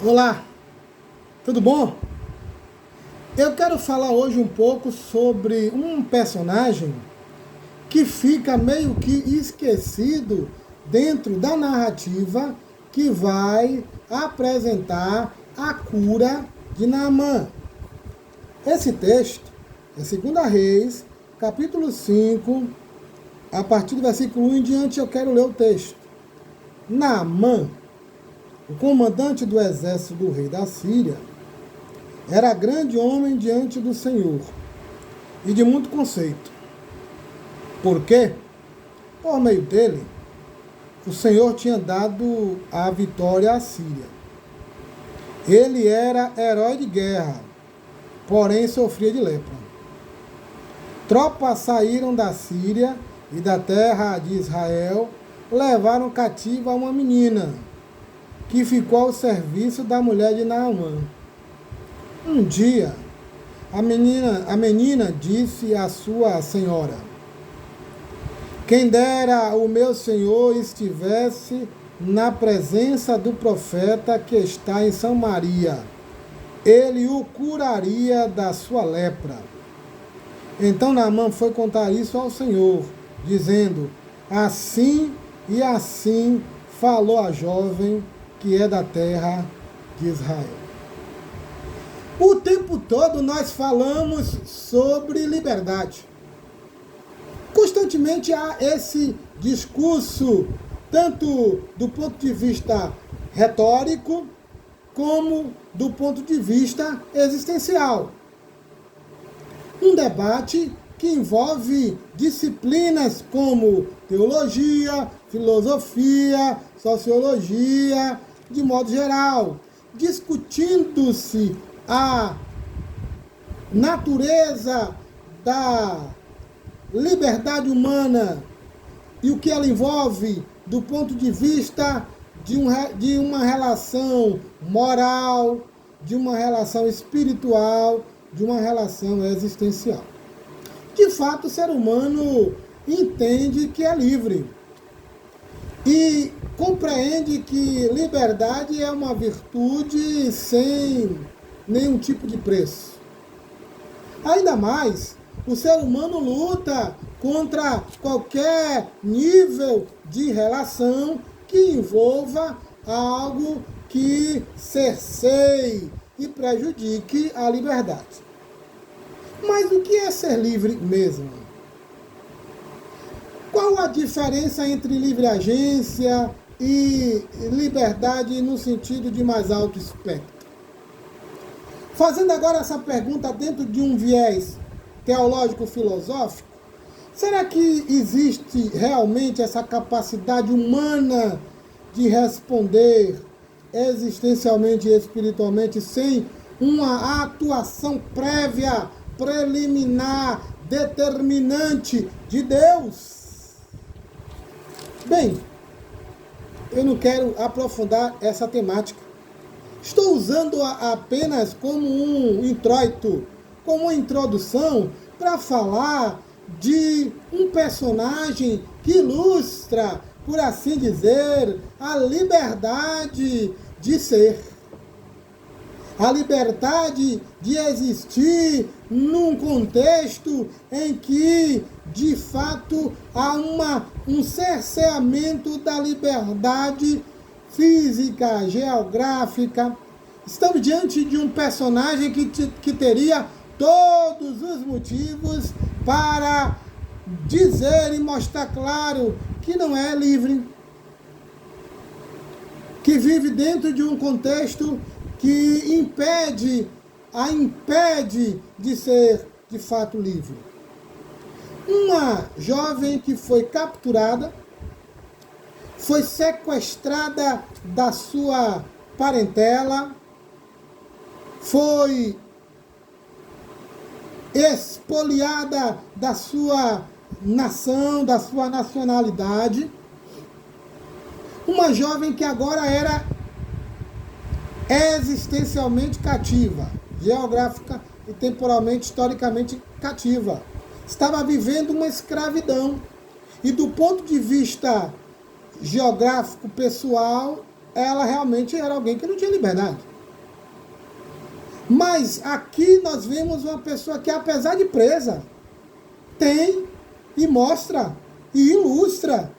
Olá, tudo bom? Eu quero falar hoje um pouco sobre um personagem que fica meio que esquecido dentro da narrativa que vai apresentar a cura de Naamã. Esse texto é 2 Reis, capítulo 5, a partir do versículo 1 em diante eu quero ler o texto. Naamã, o comandante do exército do rei da Síria, era grande homem diante do Senhor e de muito conceito. Porque, por meio dele, o Senhor tinha dado a vitória à Síria. Ele era herói de guerra, porém sofria de lepra. Tropas saíram da Síria e da terra de Israel, levaram cativa uma menina, que ficou ao serviço da mulher de Naamã. Um dia, a menina disse à sua senhora: quem dera o meu senhor estivesse na presença do profeta que está em Samaria, ele o curaria da sua lepra. Então Naamã foi contar isso ao Senhor, dizendo: assim e assim falou a jovem que é da terra de Israel. O tempo todo nós falamos sobre liberdade. Constantemente há esse discurso, tanto do ponto de vista retórico, como do ponto de vista existencial. Um debate que envolve disciplinas como teologia, filosofia, sociologia, de modo geral, discutindo-se a natureza da liberdade humana e o que ela envolve do ponto de vista de uma relação moral, de uma relação espiritual, de uma relação existencial. De fato, o ser humano entende que é livre e compreende que liberdade é uma virtude sem nenhum tipo de preço. Ainda mais, o ser humano luta contra qualquer nível de relação que envolva algo que cerceie e prejudique a liberdade. Mas o que é ser livre mesmo? Qual a diferença entre livre agência e liberdade no sentido de mais alto espectro? Fazendo agora essa pergunta dentro de um viés teológico-filosófico, será que existe realmente essa capacidade humana de responder existencialmente e espiritualmente sem uma atuação prévia, preliminar, determinante de Deus? Bem, eu não quero aprofundar essa temática. Estou usando apenas como um introito, como uma introdução, para falar de um personagem que ilustra, por assim dizer, a liberdade de ser. A liberdade de existir num contexto em que, de fato, há um cerceamento da liberdade física, geográfica. Estamos diante de um personagem que teria todos os motivos para dizer e mostrar claro que não é livre, que vive dentro de um contexto que impede de ser de fato livre. Uma jovem que foi capturada, foi sequestrada da sua parentela, foi expoliada da sua nação, da sua nacionalidade. Uma jovem que agora era existencialmente cativa, geográfica e temporalmente, historicamente cativa. Estava vivendo uma escravidão. E do ponto de vista geográfico pessoal, ela realmente era alguém que não tinha liberdade. Mas aqui nós vemos uma pessoa que, apesar de presa, tem e mostra e ilustra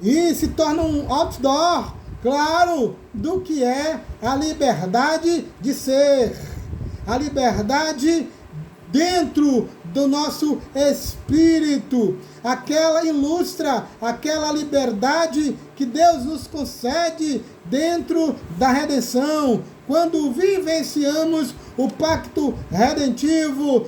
e se torna um outdoor, claro, do que é a liberdade de ser, a liberdade dentro do nosso espírito, aquela ilustra, aquela liberdade que Deus nos concede dentro da redenção, quando vivenciamos o pacto redentivo,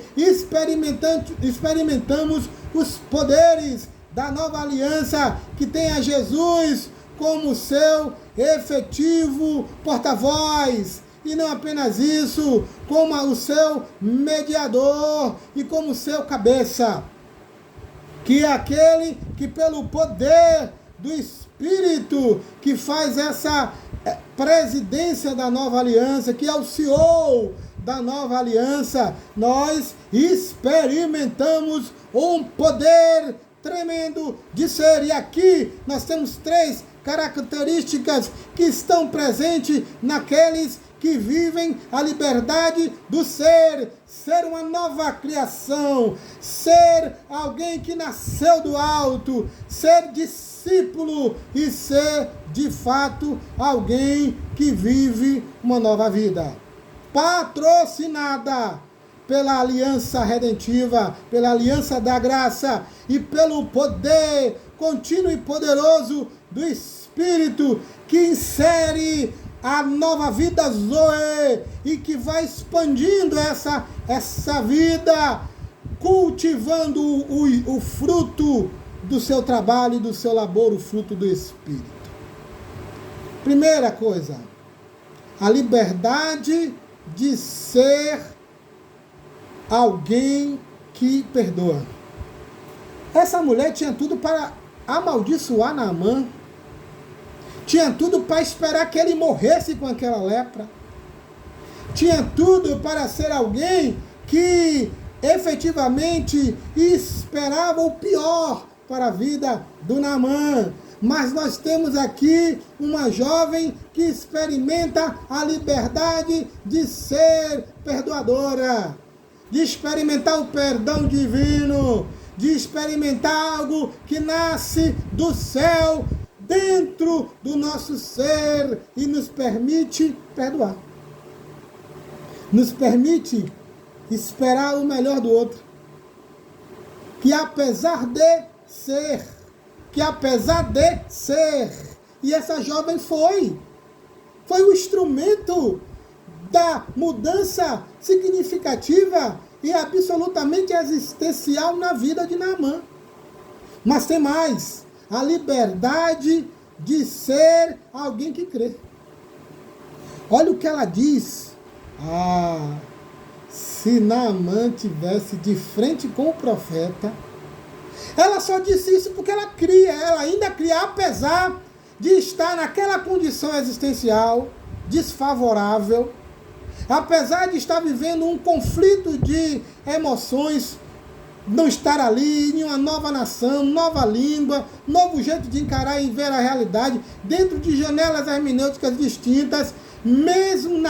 experimentamos os poderes da nova aliança que tem a Jesus como seu efetivo porta-voz. E não apenas isso, como o seu mediador e como seu cabeça, que é aquele que pelo poder do Espírito que faz essa presidência da nova aliança, que é o CEO da nova aliança, nós experimentamos um poder tremendo de ser. E aqui nós temos 3 características que estão presentes naqueles que vivem a liberdade do ser, ser uma nova criação, ser alguém que nasceu do alto, ser discípulo e ser, de fato, alguém que vive uma nova vida. Patrocinada pela aliança redentiva, pela aliança da graça e pelo poder contínuo e poderoso do Espírito que insere a nova vida Zoe e que vai expandindo essa vida, cultivando o fruto do seu trabalho e do seu labor, o fruto do Espírito. Primeira coisa, a liberdade de ser alguém que perdoa. Essa mulher tinha tudo para amaldiçoar Naamã, tinha tudo para esperar que ele morresse com aquela lepra, tinha tudo para ser alguém que efetivamente esperava o pior para a vida do Naamã. Mas nós temos aqui uma jovem que experimenta a liberdade de ser perdoadora, de experimentar o perdão divino, de experimentar algo que nasce do céu dentro do nosso ser e nos permite perdoar. Nos permite esperar o melhor do outro. Que apesar de ser, e essa jovem foi o instrumento da mudança significativa e absolutamente existencial na vida de Naamã. Mas tem mais, a liberdade de ser alguém que crê. Olha o que ela diz. Se Naamã tivesse de frente com o profeta, ela só disse isso porque ela cria, ela ainda cria, apesar de estar naquela condição existencial desfavorável, apesar de estar vivendo um conflito de emoções, não estar ali em uma nova nação, nova língua, novo jeito de encarar e ver a realidade, dentro de janelas hermenêuticas distintas, mesmo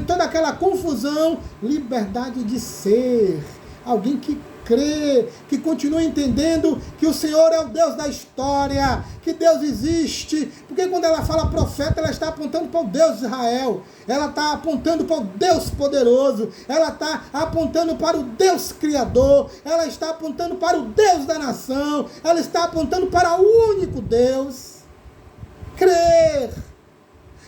toda aquela confusão, liberdade de ser, alguém que crê, que continua entendendo que o Senhor é o Deus da história, que Deus existe, porque quando ela fala profeta, ela está apontando para o Deus de Israel, ela está apontando para o Deus poderoso, ela está apontando para o Deus criador, ela está apontando para o Deus da nação, ela está apontando para o único Deus. Crer.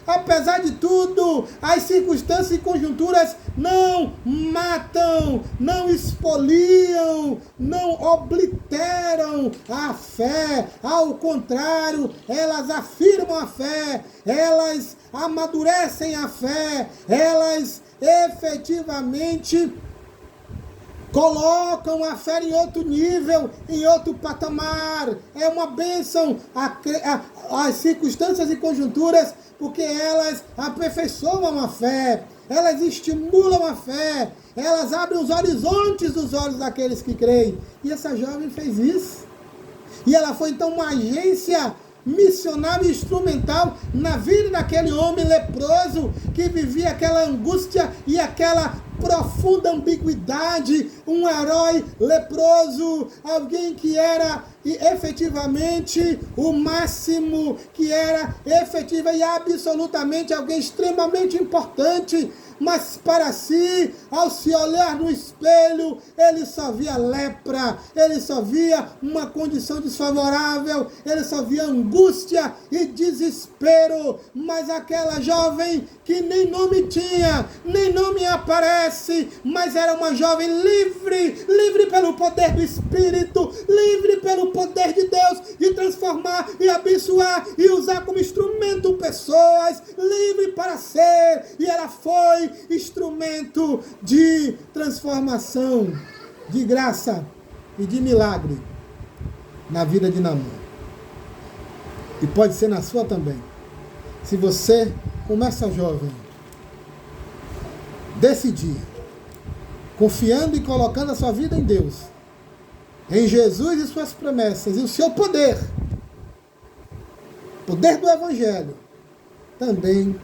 Apesar de tudo, as circunstâncias e conjunturas não matam, não expoliam, não obliteram a fé. Ao contrário, elas afirmam a fé, elas amadurecem a fé, elas efetivamente colocam a fé em outro nível, em outro patamar. É uma bênção as circunstâncias e conjunturas, porque elas aperfeiçoam a fé, elas estimulam a fé, elas abrem os horizontes dos olhos daqueles que creem. E essa jovem fez isso. E ela foi então uma agência missionário instrumental na vida daquele homem leproso que vivia aquela angústia e aquela profunda ambiguidade, um herói leproso, alguém que era efetivamente o máximo, que era efetiva e absolutamente alguém extremamente importante, mas para si, ao se olhar no espelho, ele só via lepra, ele só via uma condição desfavorável, ele só via angústia e desespero. Mas aquela jovem que nem nome tinha, nem nome aparece, mas era uma jovem livre, livre pelo poder do Espírito, livre pelo poder de Deus de transformar e abençoar e usar como instrumento pessoas, livre para ser, e ela foi instrumento de transformação, de graça e de milagre na vida de Naamã. E pode ser na sua também. Se você, como essa jovem, decidir, confiando e colocando a sua vida em Deus, em Jesus e suas promessas, e o seu poder do Evangelho, também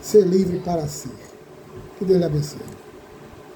ser livre para si. Que Deus lhe abençoe.